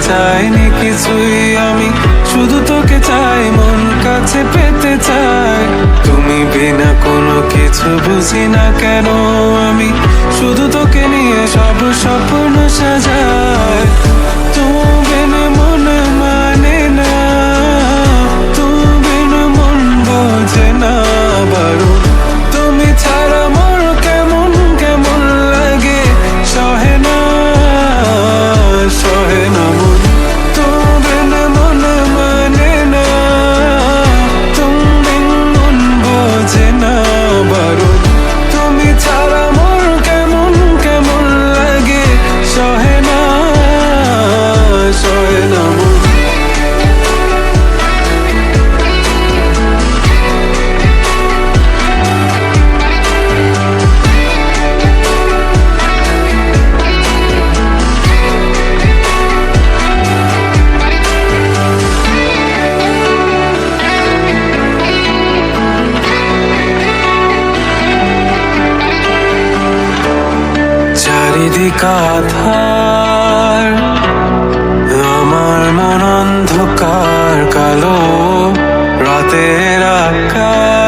চাইনি কিছুই আমি, শুধু তোকে চাই, মন কাছে পেতে চাই। তুমি বিনা কোনো কিছু বুঝি না কেন আমি, শুধু তোকে নিয়ে সব স্বপ্ন সাজাই। তুমি বিনা মন মানে না, তুমি বিনা মন বোঝে না বারো। তুমি ছাড়া মোর কেমন কেমন লাগে, সহে না সহে না মন। তুমি বিনা মন মানে না, তুমি বিনা মন বোঝে না বারো। তুমি ছাড়া মোর কেমন কেমন লাগে, সহে না সহে না মন। চারিদিক আধার, আমার মন অন্ধকার কালো, রাতের আকাশ